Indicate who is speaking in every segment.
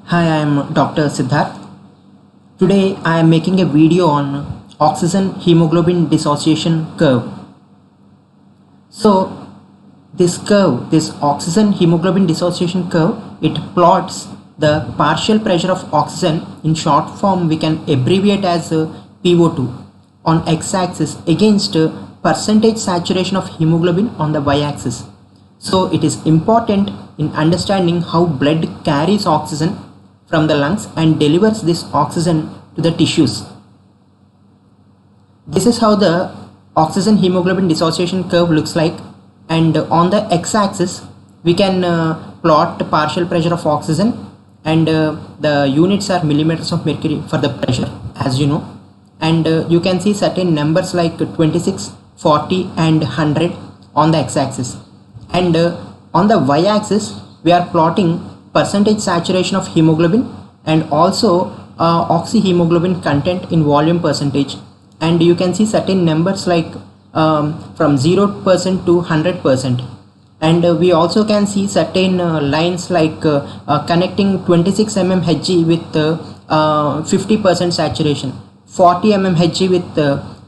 Speaker 1: Hi, I am Dr. Sidhartha. Today I am making a video on oxygen-hemoglobin dissociation curve. So this curve, this oxygen-hemoglobin dissociation curve, it plots the partial pressure of oxygen. In short form we can abbreviate as PO2 on x-axis against percentage saturation of hemoglobin on the y-axis. So it is important in understanding how blood carries oxygen from the lungs and delivers this oxygen to the tissues. This is how the oxygen hemoglobin dissociation curve looks like, and on the x-axis we can plot the partial pressure of oxygen, and the units are millimeters of mercury for the pressure, as you know, and you can see certain numbers like 26, 40 and 100 on the x-axis, and on the y-axis we are plotting percentage saturation of hemoglobin and also oxy-hemoglobin content in volume percentage, and you can see certain numbers like from 0% to 100%, and we also can see certain lines like connecting 26 mmHg with 50% saturation, 40 mmHg with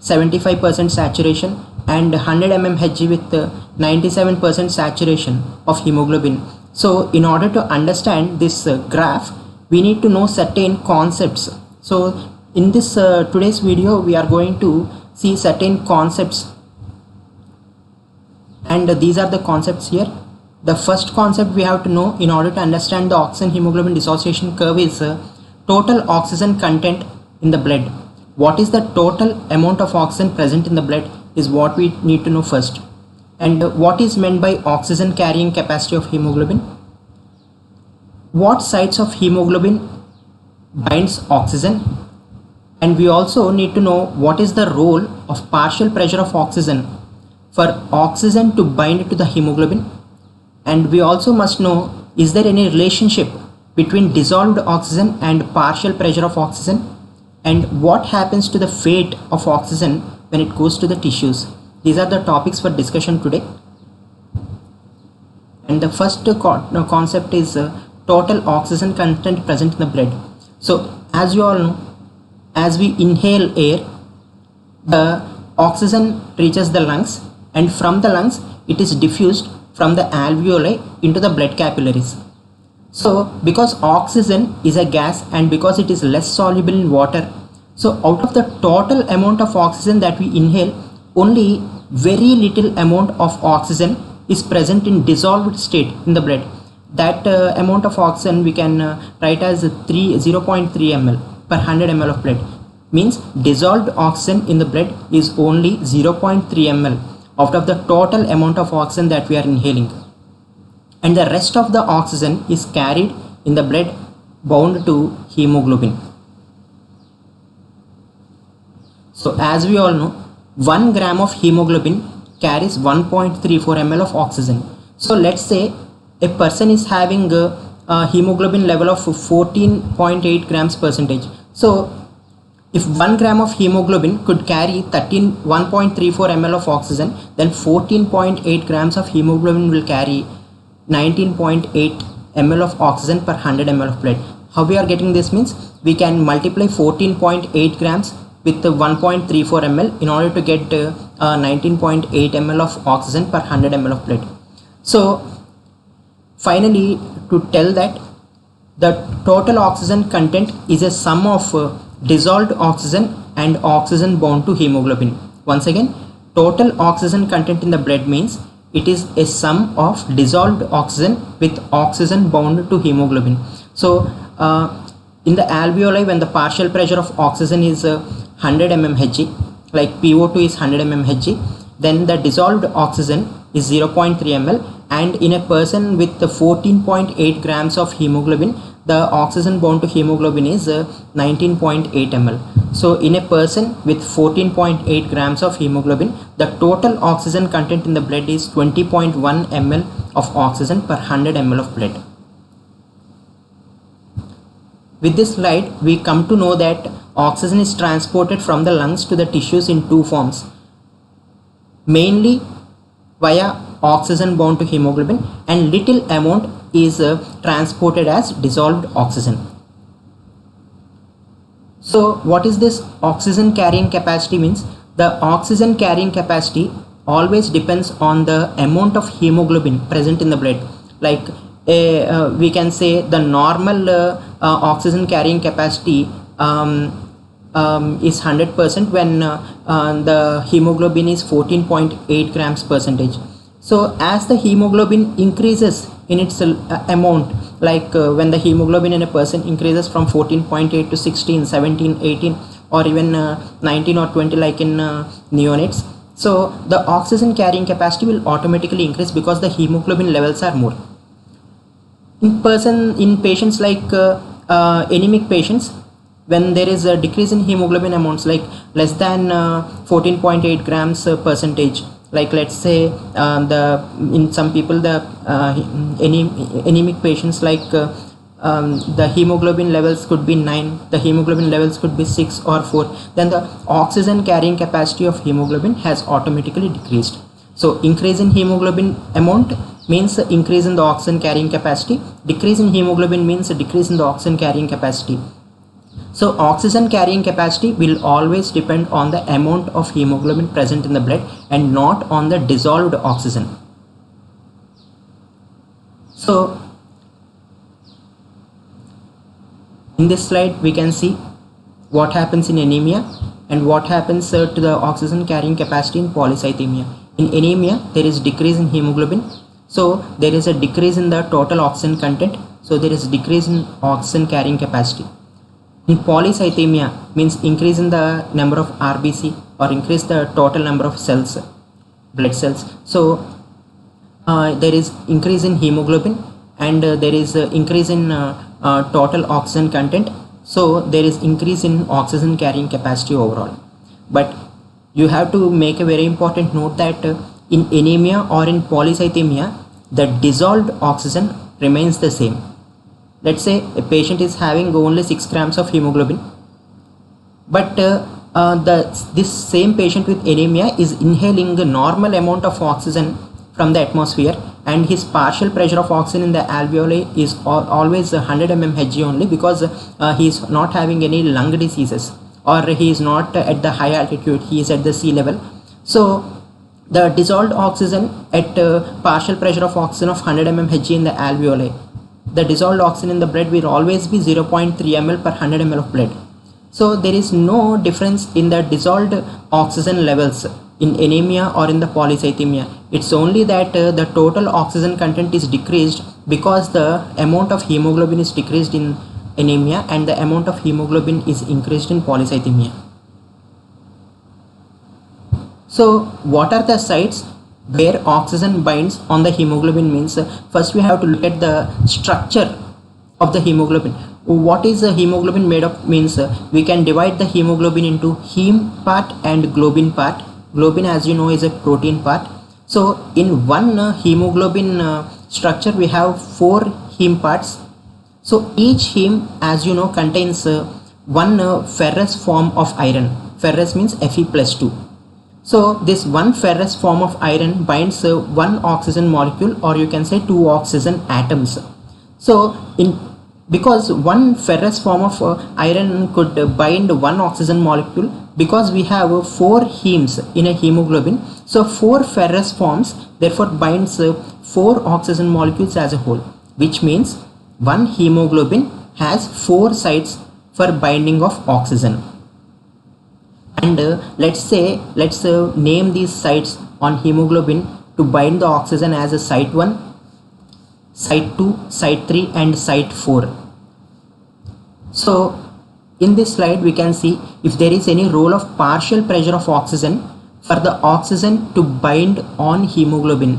Speaker 1: 75% saturation, and 100 mmHg with 97% saturation of hemoglobin. So in order to understand this graph, we need to know certain concepts. So in this today's video we are going to see certain concepts, and these are the concepts here. The first concept we have to know in order to understand the oxygen hemoglobin dissociation curve is total oxygen content in the blood. What is the total amount of oxygen present in the blood is what we need to know first. And what is meant by oxygen carrying capacity of hemoglobin? What sites of hemoglobin binds oxygen? And we also need to know what is the role of partial pressure of oxygen for oxygen to bind to the hemoglobin. And we also must know, is there any relationship between dissolved oxygen and partial pressure of oxygen? And what happens to the fate of oxygen when it goes to the tissues? These are the topics for discussion today. And the first concept is total oxygen content present in the blood. So as you all know, as we inhale air, the oxygen reaches the lungs, and from the lungs it is diffused from the alveoli into the blood capillaries. So because oxygen is a gas and because it is less soluble in water, so out of the total amount of oxygen that we inhale, only very little amount of oxygen is present in dissolved state in the blood. That amount of oxygen we can write as 0.3 ml per 100 ml of blood. Means dissolved oxygen in the blood is only 0.3 ml out of the total amount of oxygen that we are inhaling, and the rest of the oxygen is carried in the blood bound to hemoglobin. So as we all know, 1 gram of hemoglobin carries 1.34 ml of oxygen. So let's say a person is having a hemoglobin level of 14.8 grams percentage. So if 1 gram of hemoglobin could carry 1.34 ml of oxygen, then 14.8 grams of hemoglobin will carry 19.8 ml of oxygen per 100 ml of blood. How we are getting this means we can multiply 14.8 grams with 1.34 ml in order to get 19.8 ml of oxygen per 100 ml of blood. So finally, to tell that the total oxygen content is a sum of dissolved oxygen and oxygen bound to hemoglobin. Once again, total oxygen content in the blood means it is a sum of dissolved oxygen with oxygen bound to hemoglobin. So in the alveoli, when the partial pressure of oxygen is 100 mmHg, like PO2 is 100 mmHg, then the dissolved oxygen is 0.3 ml, and in a person with 14.8 grams of hemoglobin, the oxygen bound to hemoglobin is 19.8 ml. So in a person with 14.8 grams of hemoglobin, the total oxygen content in the blood is 20.1 ml of oxygen per 100 ml of blood. With this slide, we come to know that oxygen is transported from the lungs to the tissues in two forms, mainly via oxygen bound to hemoglobin, and little amount is transported as dissolved oxygen. So what is this oxygen carrying capacity means? The oxygen carrying capacity always depends on the amount of hemoglobin present in the blood. Like we can say the normal oxygen carrying capacity is 100% when the hemoglobin is 14.8 grams percentage. So as the hemoglobin increases in its amount, like when the hemoglobin in a person increases from 14.8 to 16, 17, 18, or even 19 or 20 like in neonates, so the oxygen carrying capacity will automatically increase because the hemoglobin levels are more. In patients like anemic patients, when there is a decrease in hemoglobin amounts like less than 14.8 grams percentage, like let's say in some people the anemic patients, like the hemoglobin levels could be 9, the hemoglobin levels could be 6 or 4, then the oxygen carrying capacity of hemoglobin has automatically decreased. So increase in hemoglobin amount means increase in the oxygen carrying capacity, decrease in hemoglobin means decrease in the oxygen carrying capacity. So oxygen carrying capacity will always depend on the amount of hemoglobin present in the blood and not on the dissolved oxygen. So in this slide we can see what happens in anemia and what happens to the oxygen carrying capacity in polycythemia. In anemia there is decrease in hemoglobin, so there is a decrease in the total oxygen content, so there is decrease in oxygen carrying capacity. In polycythemia means increase in the number of RBC or increase the total number of cells, blood cells. So there is increase in hemoglobin and there is increase in total oxygen content, so there is increase in oxygen carrying capacity overall. But you have to make a very important note that in anemia or in polycythemia the dissolved oxygen remains the same. Let's say a patient is having only 6 grams of hemoglobin, but this same patient with anemia is inhaling the normal amount of oxygen from the atmosphere, and his partial pressure of oxygen in the alveoli is always 100 mmHg only, because he is not having any lung diseases or he is not at the high altitude, he is at the sea level. So the dissolved oxygen at partial pressure of oxygen of 100 mmHg in the alveoli, the dissolved oxygen in the blood will always be 0.3 ml per 100 ml of blood. So there is no difference in the dissolved oxygen levels in anemia or in the polycythemia. It's only that the total oxygen content is decreased because the amount of hemoglobin is decreased in anemia and the amount of hemoglobin is increased in polycythemia. So what are the sites where oxygen binds on the hemoglobin means? First we have to look at the structure of the hemoglobin. What is the hemoglobin made of means? We can divide the hemoglobin into heme part and globin part. Globin, as you know, is a protein part. So in one hemoglobin structure we have 4 heme parts. So each heme, as you know, contains one ferrous form of iron. Ferrous means Fe+2. So this one ferrous form of iron binds one oxygen molecule, or you can say 2 oxygen atoms. So because one ferrous form of iron could bind one oxygen molecule, because we have 4 hemes in a hemoglobin, so 4 ferrous forms therefore binds 4 oxygen molecules as a whole, which means one hemoglobin has 4 sites for binding of oxygen. And let's name these sites on hemoglobin to bind the oxygen as a site 1, site 2, site 3 and site 4. So in this slide we can see if there is any role of partial pressure of oxygen for the oxygen to bind on hemoglobin,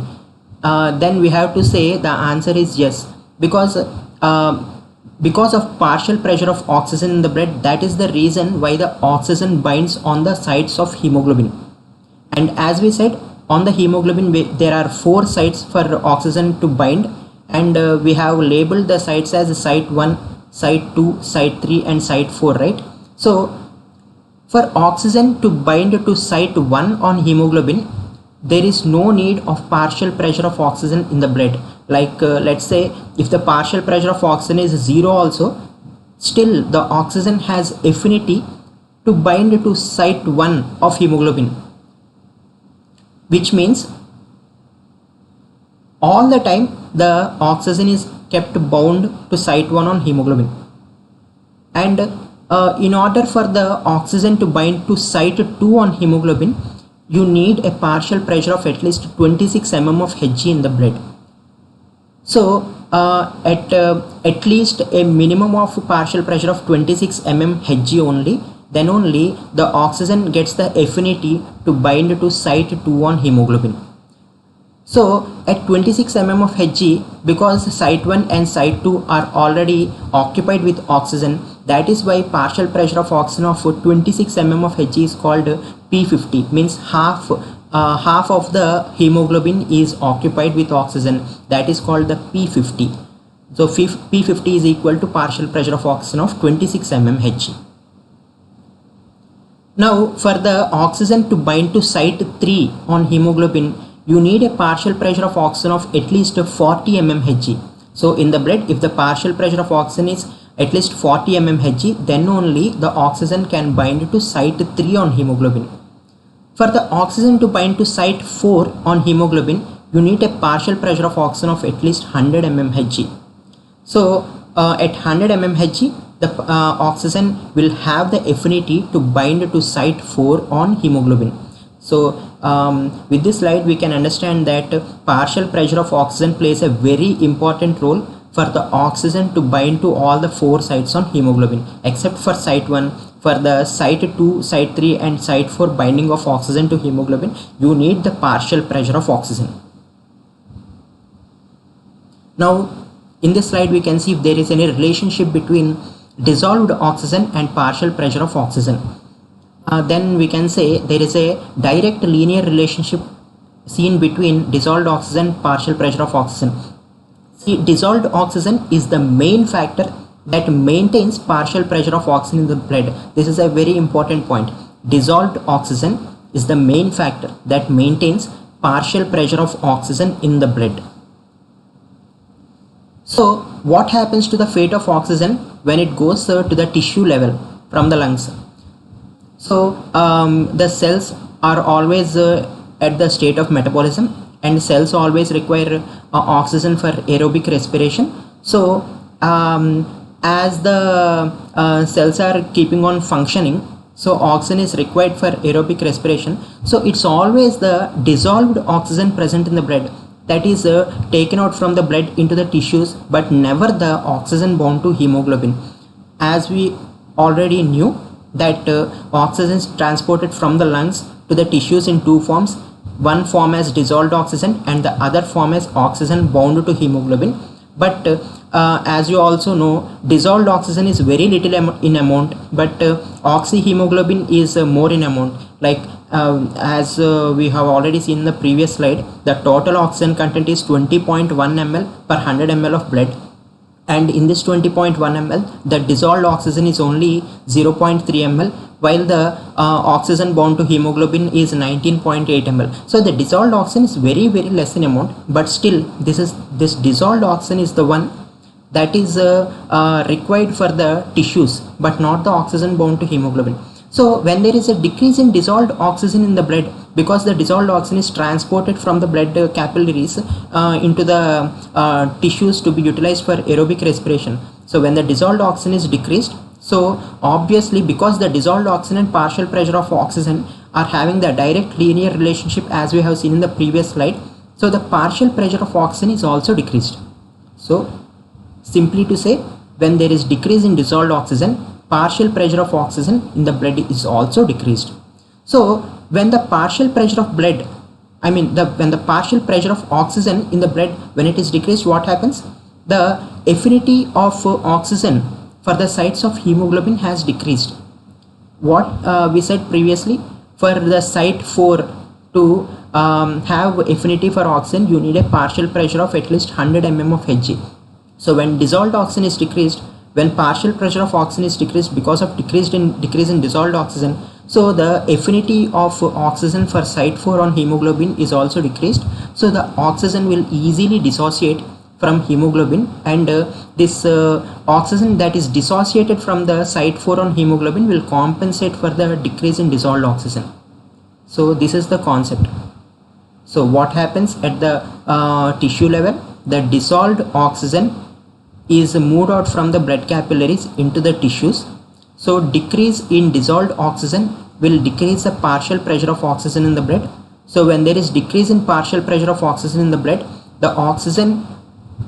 Speaker 1: then we have to say the answer is yes, because of partial pressure of oxygen in the blood, that is the reason why the oxygen binds on the sites of hemoglobin. And as we said, on the hemoglobin there are 4 sites for oxygen to bind, and we have labeled the sites as site 1, site 2, site 3 and site 4, right? So for oxygen to bind to site 1 on hemoglobin, there is no need of partial pressure of oxygen in the blood. Like let's say if the partial pressure of oxygen is 0 also, still the oxygen has affinity to bind to site 1 of hemoglobin, which means all the time the oxygen is kept bound to site 1 on hemoglobin. And in order for the oxygen to bind to site 2 on hemoglobin, you need a partial pressure of at least 26 mm of Hg in the blood. So at least a minimum of partial pressure of 26 mm Hg only, then only the oxygen gets the affinity to bind to site 2 on hemoglobin. So at 26 mm of Hg, because site 1 and site 2 are already occupied with oxygen, that is why partial pressure of oxygen of 26 mm of Hg is called P50, means half of the hemoglobin is occupied with oxygen. That is called the P50. So P50 is equal to partial pressure of oxygen of 26 mm Hg. Now for the oxygen to bind to site 3 on hemoglobin, you need a partial pressure of oxygen of at least 40 mm Hg. So in the blood, if the partial pressure of oxygen is at least 40 mm Hg, then only the oxygen can bind to site 3 on hemoglobin. For the oxygen to bind to site 4 on hemoglobin, you need a partial pressure of oxygen of at least 100 mm Hg. So at 100 mm Hg, the oxygen will have the affinity to bind to site 4 on hemoglobin. So with this slide we can understand that partial pressure of oxygen plays a very important role for the oxygen to bind to all the 4 sites on hemoglobin, except for site 1. For the site 2, site 3 and site 4 binding of oxygen to hemoglobin, you need the partial pressure of oxygen. Now in this slide we can see if there is any relationship between dissolved oxygen and partial pressure of oxygen. Then we can say there is a direct linear relationship seen between dissolved oxygen and partial pressure of oxygen. See, dissolved oxygen is the main factor that maintains partial pressure of oxygen in the blood. This is a very important point. Dissolved oxygen is the main factor that maintains partial pressure of oxygen in the blood. So what happens to the fate of oxygen when it goes to the tissue level from the lungs? So the cells are always at the state of metabolism, and cells always require oxygen for aerobic respiration. So as the cells are keeping on functioning, so oxygen is required for aerobic respiration. So it's always the dissolved oxygen present in the blood that is taken out from the blood into the tissues, but never the oxygen bound to hemoglobin. As we already knew that oxygen is transported from the lungs to the tissues in 2 forms. One form as dissolved oxygen and the other form as oxygen bound to hemoglobin. But as you also know, dissolved oxygen is very little in amount, but Oxy-Hemoglobin is more in amount. Like as we have already seen in the previous slide, the total oxygen content is 20.1 ml per 100 ml of blood. And in this 20.1 ml, the dissolved oxygen is only 0.3 ml, while the oxygen bound to hemoglobin is 19.8 ml. So the dissolved oxygen is very less in amount, but still this dissolved oxygen is the one that is required for the tissues, but not the oxygen bound to hemoglobin. So when there is a decrease in dissolved oxygen in the blood, because the dissolved oxygen is transported from the blood capillaries into the tissues to be utilized for aerobic respiration. So when the dissolved oxygen is decreased, so obviously because the dissolved oxygen and partial pressure of oxygen are having the direct linear relationship as we have seen in the previous slide, so the partial pressure of oxygen is also decreased. So simply to say, when there is decrease in dissolved oxygen, partial pressure of oxygen in the blood is also decreased. So when the partial pressure of blood, when the partial pressure of oxygen in the blood, when it is decreased, what happens? The affinity of oxygen for the sites of hemoglobin has decreased. What we said previously, for the site 4 to have affinity for oxygen, you need a partial pressure of at least 100 mm of Hg. So when dissolved oxygen is decreased, when partial pressure of oxygen is decreased because of decrease in dissolved oxygen, So the affinity of oxygen for site 4 on hemoglobin is also decreased. So the oxygen will easily dissociate from hemoglobin, and this oxygen that is dissociated from the site 4 on hemoglobin will compensate for the decrease in dissolved oxygen. So this is the concept. So what happens at the tissue level? The dissolved oxygen is moved out from the blood capillaries into the tissues. So decrease in dissolved oxygen will decrease the partial pressure of oxygen in the blood. So when there is decrease in partial pressure of oxygen in the blood, the oxygen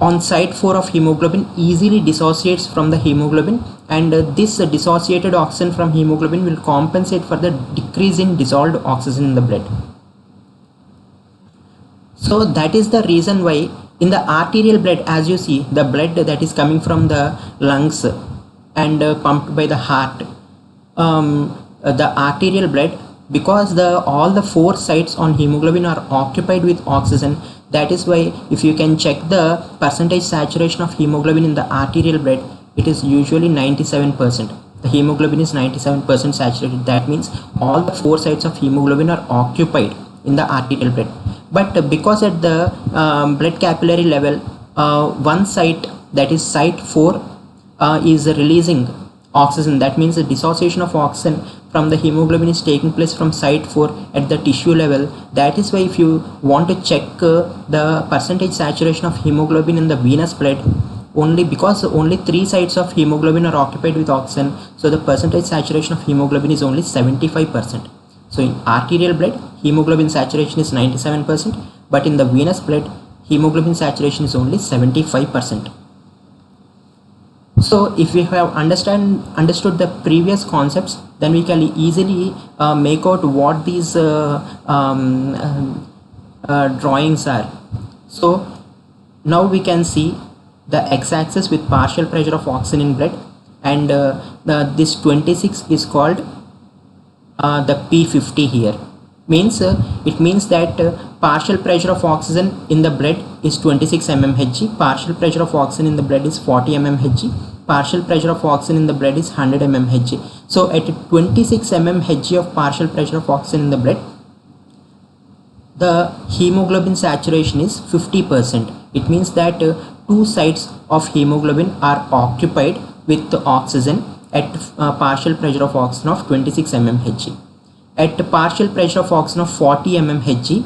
Speaker 1: on site 4 of hemoglobin easily dissociates from the hemoglobin, and this dissociated oxygen from hemoglobin will compensate for the decrease in dissolved oxygen in the blood. So that is the reason why in the arterial blood, as you see, the blood that is coming from the lungs and pumped by the heart, the arterial blood, because all the 4 sites on hemoglobin are occupied with oxygen. That is why if you can check the percentage saturation of hemoglobin in the arterial blood, it is usually 97%. The hemoglobin is 97% saturated. That means all the 4 sites of hemoglobin are occupied in the arterial blood. But because at the blood capillary level, one site, that is site 4, is releasing oxygen. That means the dissociation of oxygen from the hemoglobin is taking place from site 4 at the tissue level. That is why if you want to check the percentage saturation of hemoglobin in the venous blood, only because only 3 sites of hemoglobin are occupied with oxygen, so the percentage saturation of hemoglobin is only 75%. So in arterial blood, hemoglobin saturation is 97%, but in the venous blood, hemoglobin saturation is only 75%. So if we have understood the previous concepts, then we can easily make out what these drawings are. So now we can see the x-axis with partial pressure of oxygen in blood, and this 26 is called the P50 here. It means that partial pressure of oxygen in the blood is 26 mmHg, partial pressure of oxygen in the blood is 40 mmHg, partial pressure of oxygen in the blood is 100 mmHg. So at 26 mmHg of partial pressure of oxygen in the blood, the hemoglobin saturation is 50%. It means that 2 sites of hemoglobin are occupied with oxygen at partial pressure of oxygen of 26 mmHg. At partial pressure of oxygen of 40 mmHg,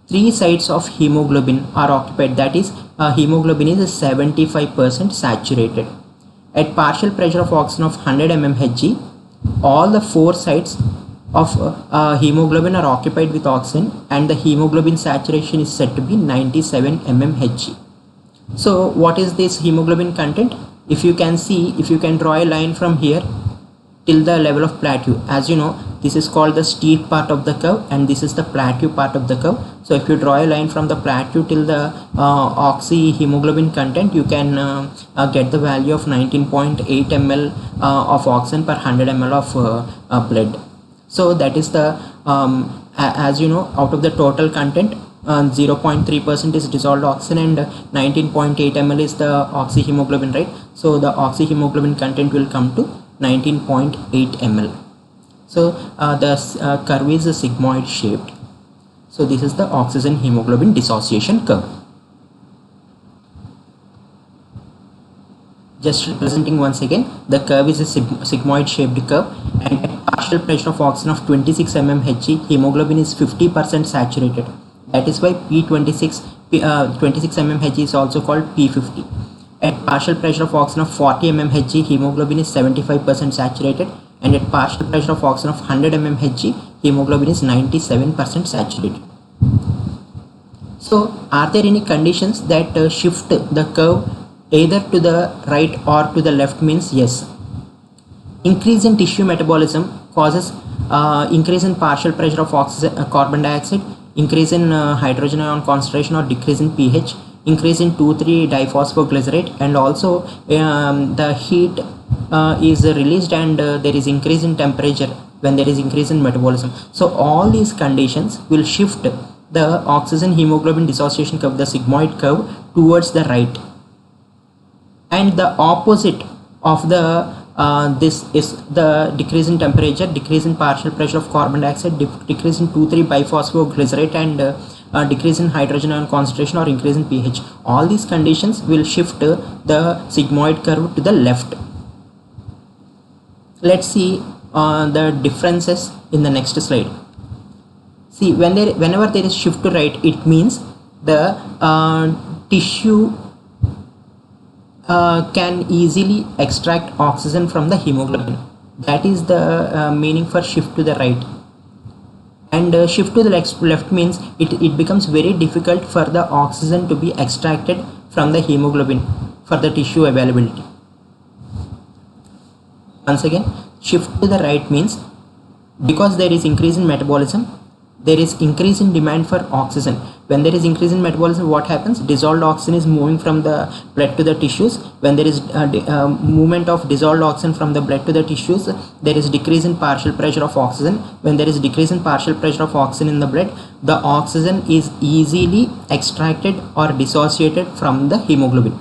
Speaker 1: 3 sites of hemoglobin are occupied. That is, hemoglobin is 75% saturated. At partial pressure of oxygen of 100 mmHg, all the 4 sites of hemoglobin are occupied with oxygen, and the hemoglobin saturation is said to be 97 mmHg. So what is this hemoglobin content? If you can see, if you can draw a line from here till the level of plateau, as you know, this is called the steep part of the curve, and this is the plateau part of the curve. So if you draw a line from the plateau till the oxy-hemoglobin content, you can get the value of 19.8 ml of oxygen per 100 ml of blood. So that is the, as you know, out of the total content, 0.3% is dissolved oxygen and 19.8 ml is the oxy-hemoglobin, right? So the oxy-hemoglobin content will come to 19.8 ml. So the curve is sigmoid shaped. So this is the oxygen hemoglobin dissociation curve. Just representing once again, the curve is a sigmoid shaped curve, and at partial pressure of oxygen of 26 mmHg, hemoglobin is 50% saturated. That is why P26 26 mmHg is also called P50. At partial pressure of oxygen of 40 mmHg, hemoglobin is 75% saturated, and at partial pressure of oxygen of 100 mmHg, hemoglobin is 97% saturated. So are there any conditions that shift the curve either to the right or to the left? Means yes. Increase in tissue metabolism causes increase in partial pressure of oxygen, carbon dioxide, increase in hydrogen ion concentration or decrease in pH, increase in 2,3-diphosphoglycerate, and also the heat is released, and there is increase in temperature when there is increase in metabolism. So all these conditions will shift the oxygen hemoglobin dissociation curve, the sigmoid curve, towards the right, and the opposite of the this is the decrease in temperature, decrease in partial pressure of carbon dioxide, decrease in 2,3-biphosphoglycerate, and decrease in hydrogen ion concentration or increase in pH. All these conditions will shift the sigmoid curve to the left. Let's see the differences in the next slide. See, whenever there is shift to right, it means the tissue can easily extract oxygen from the hemoglobin. That is the meaning for shift to the right. And shift to the left means it becomes very difficult for the oxygen to be extracted from the hemoglobin for the tissue availability. Once again, shift to the right means because there is increase in metabolism, there is increase in demand for oxygen. When there is increase in metabolism, what happens? Dissolved oxygen is moving from the blood to the tissues. When there is movement of dissolved oxygen from the blood to the tissues, there is decrease in partial pressure of oxygen. When there is decrease in partial pressure of oxygen in the blood, the oxygen is easily extracted or dissociated from the hemoglobin.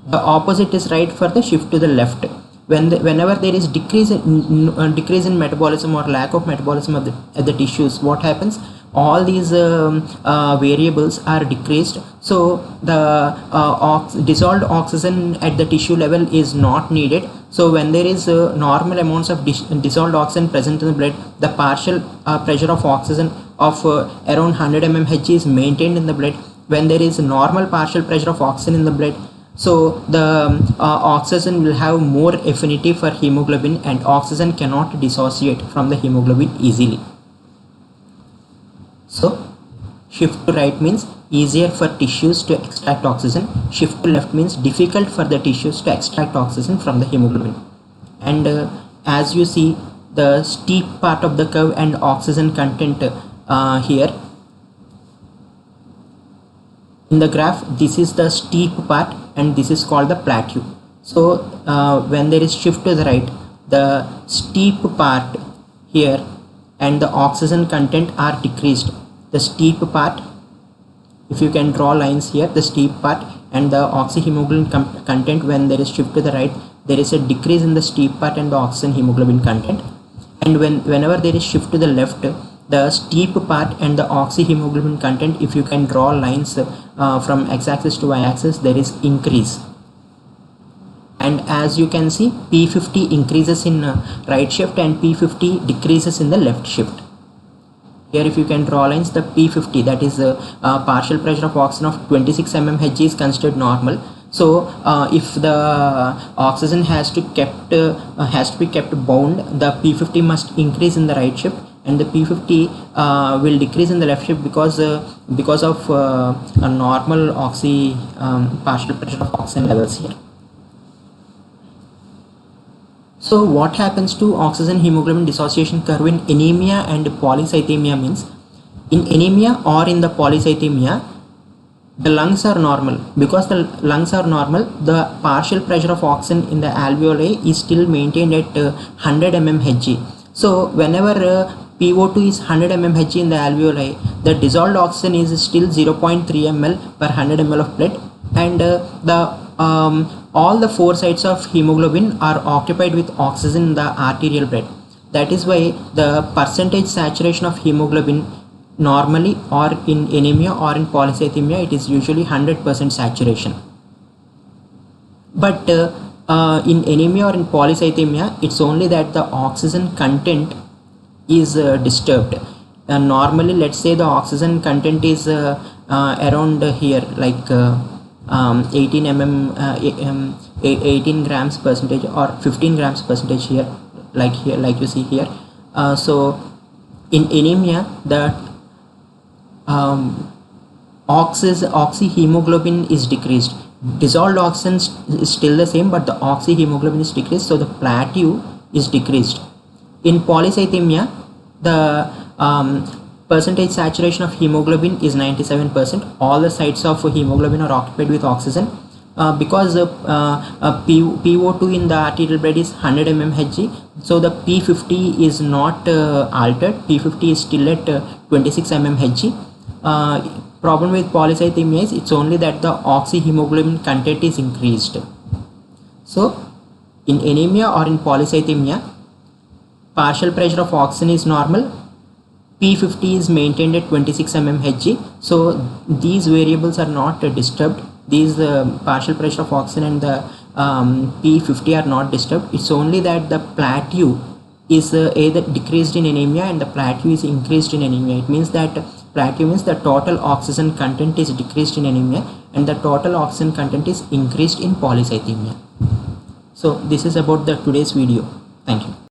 Speaker 1: The opposite is right for the shift to the left. Whenever there is decrease in metabolism or lack of metabolism at the tissues, what happens? All these variables are decreased, so the dissolved oxygen at the tissue level is not needed. So when there is normal amounts of dissolved oxygen present in the blood, the partial pressure of oxygen of around 100 mmHg is maintained in the blood. When there is normal partial pressure of oxygen in the blood, so the oxygen will have more affinity for hemoglobin, and oxygen cannot dissociate from the hemoglobin easily. So shift to right means easier for tissues to extract oxygen. Shift to left means difficult for the tissues to extract oxygen from the hemoglobin. And as you see the steep part of the curve and oxygen content here in the graph, this is the steep part and this is called the plateau. So when there is shift to the right, the steep part here and the oxygen content are decreased. The steep part, if you can draw lines here, the steep part and the oxy-hemoglobin content, when there is shift to the right, there is a decrease in the steep part and the oxygen hemoglobin content. And whenever there is shift to the left, the steep part and the oxy-hemoglobin content, if you can draw lines from x-axis to y-axis, there is increase. And as you can see, P50 increases in right shift and P50 decreases in the left shift. Here if you can draw lines, the P50, that is partial pressure of oxygen of 26 mmHg is considered normal. So if the oxygen has to be kept bound, the P50 must increase in the right shift, and the P50 will decrease in the left shift because of a normal partial pressure of oxygen levels here. So what happens to oxygen hemoglobin dissociation curve in anemia and polycythemia means, in anemia or in the polycythemia, the lungs are normal. Because the lungs are normal, the partial pressure of oxygen in the alveoli is still maintained at 100 mmHg. So whenever PO2 is 100 mmHg in the alveoli, the dissolved oxygen is still 0.3 ml per 100 ml of blood, and all the four sides of hemoglobin are occupied with oxygen in the arterial blood. That is why the percentage saturation of hemoglobin normally, or in anemia or in polycythemia, it is usually 100% saturation. But in anemia or in polycythemia, it's only that the oxygen content is disturbed. Normally, let's say the oxygen content is around here, like 18 grams percentage or 15 grams percentage here, like you see here. So in anemia, the oxy-hemoglobin is decreased. Dissolved oxygen is still the same, but the oxy-hemoglobin is decreased, so the plateau is decreased. In polycythemia, the percentage saturation of hemoglobin is 97%. All the sites of hemoglobin are occupied with oxygen. Because PO2 in the arterial blood is 100 mmHg, so the P50 is not altered. P50 is still at 26 mmHg. Problem with polycythemia is it's only that the oxy-hemoglobin content is increased. So In anemia or in polycythemia, partial pressure of oxygen is normal, P50 is maintained at 26 mmHg. So these variables are not disturbed. These partial pressure of oxygen and the P50 are not disturbed. It's only that the plateau is either decreased in anemia and the plateau is increased in anemia. It means that plateau means the total oxygen content is decreased in anemia and the total oxygen content is increased in polycythemia. So this is about the today's video. Thank you.